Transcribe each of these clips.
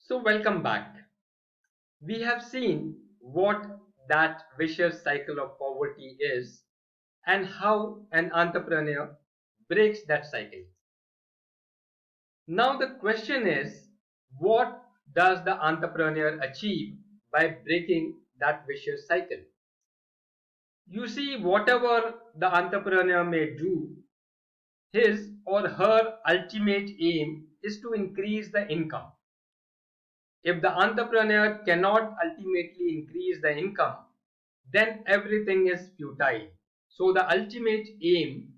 So, welcome back. We have seen what that vicious cycle of poverty is and how an entrepreneur breaks that cycle. Now, the question is, what does the entrepreneur achieve by breaking that vicious cycle? You see, whatever the entrepreneur may do, his or her ultimate aim is to increase the income. If the entrepreneur cannot ultimately increase the income, then everything is futile. So the ultimate aim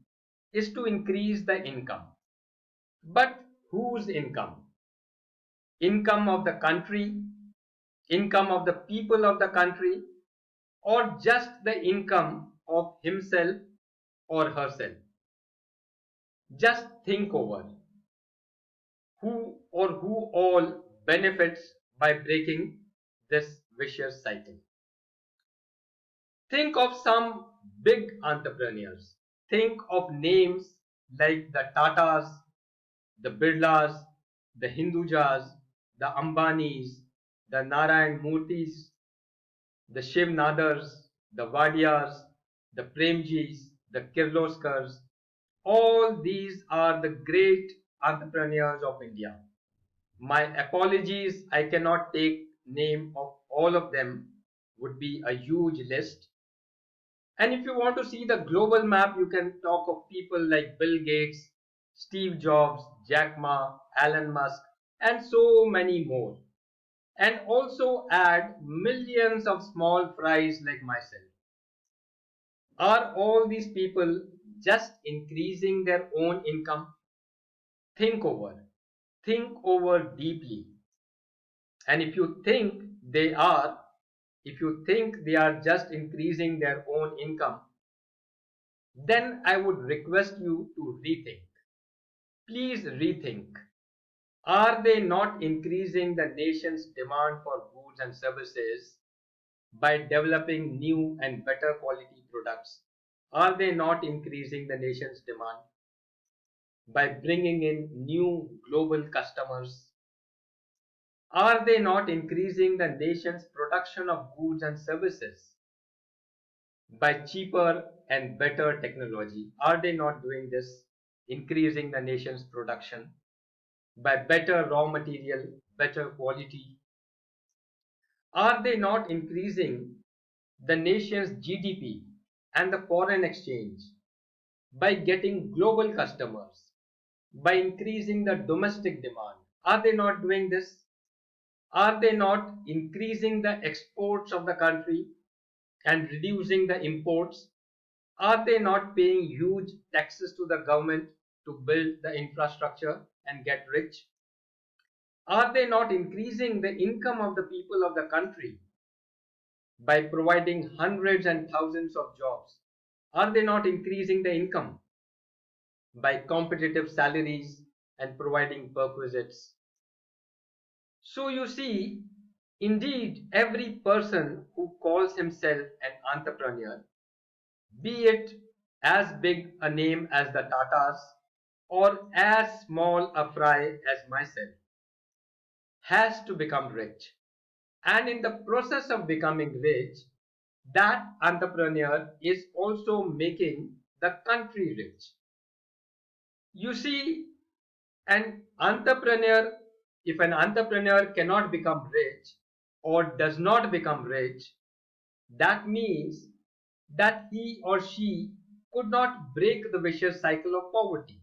is to increase the income. But whose income? Income of the country, income of the people of the country, or just the income of himself or herself? Just think over who all benefits by breaking this vicious cycle. Think of some big entrepreneurs. Think of names like the Tatas, the Birlas, the Hindujas, the Ambanis, the Narayan Murthis, the Shiv Nadars, the Vadias, the Premjis, the Kirloskars. All these are the great entrepreneurs of India. My apologies, I cannot take name of all of them, would be a huge list. And if you want to see the global map, you can talk of people like Bill Gates, Steve Jobs, Jack Ma, Elon Musk, and so many more. And also add millions of small fries like myself. Are all these people just increasing their own income? Think over. Think over deeply. And if you think they are just increasing their own income, then I would request you to rethink. Please rethink. Are they not increasing the nation's demand for goods and services by developing new and better quality products? Are they not increasing the nation's demand by bringing in new global customers? Are they not increasing the nation's production of goods and services by cheaper and better technology? Are they not doing this, increasing the nation's production by better raw material, better quality? Are they not increasing the nation's GDP and the foreign exchange by getting global customers, by increasing the domestic demand? Are they not doing this? Are they not increasing the exports of the country and reducing the imports? Are they not paying huge taxes to the government to build the infrastructure and get rich? Are they not increasing the income of the people of the country by providing hundreds and thousands of jobs? Are they not increasing the income by competitive salaries and providing perquisites? So you see, indeed, every person who calls himself an entrepreneur, be it as big a name as the Tatas or as small a fry as myself, has to become rich. And in the process of becoming rich, that entrepreneur is also making the country rich. You see, an entrepreneur, if an entrepreneur cannot become rich or does not become rich, that means that he or she could not break the vicious cycle of poverty.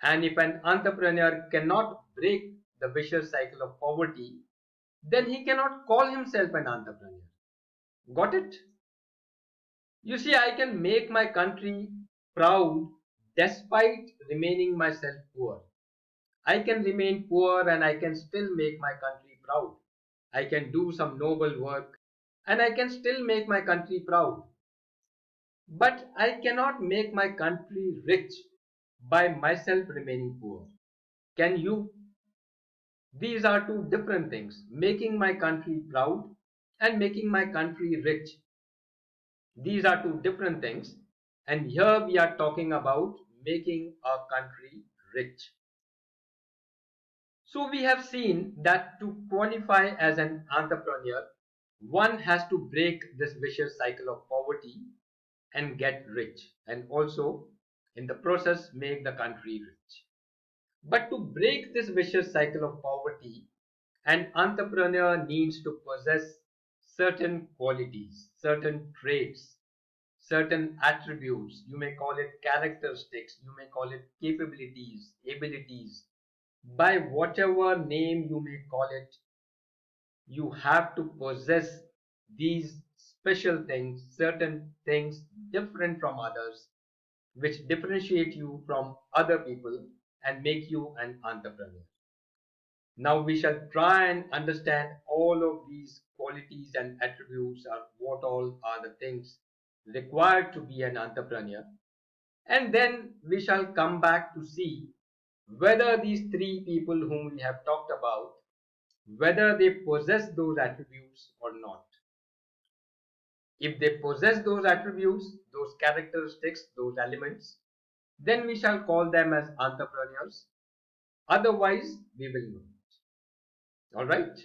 And if an entrepreneur cannot break the vicious cycle of poverty, then he cannot call himself an entrepreneur. Got it? You see, I can make my country proud despite remaining myself poor. I can remain poor and I can still make my country proud. I can do some noble work and I can still make my country proud. But I cannot make my country rich by myself remaining poor. Can you? These are two different things. Making my country proud and making my country rich. These are two different things. And here we are talking about making our country rich. So we have seen that to qualify as an entrepreneur, one has to break this vicious cycle of poverty and get rich, and also in the process make the country rich. But to break this vicious cycle of poverty, an entrepreneur needs to possess certain qualities, certain traits, certain attributes. You may call it characteristics, you may call it capabilities, abilities. By whatever name you may call it, you have to possess these special things, certain things different from others, which differentiate you from other people and make you an entrepreneur. Now we shall try and understand all of these qualities and attributes are what all are the things required to be an entrepreneur. And then we shall come back to see whether these three people whom we have talked about, whether they possess those attributes or not. If they possess those attributes, those characteristics, those elements, then we shall call them as entrepreneurs. Otherwise, we will not. All right.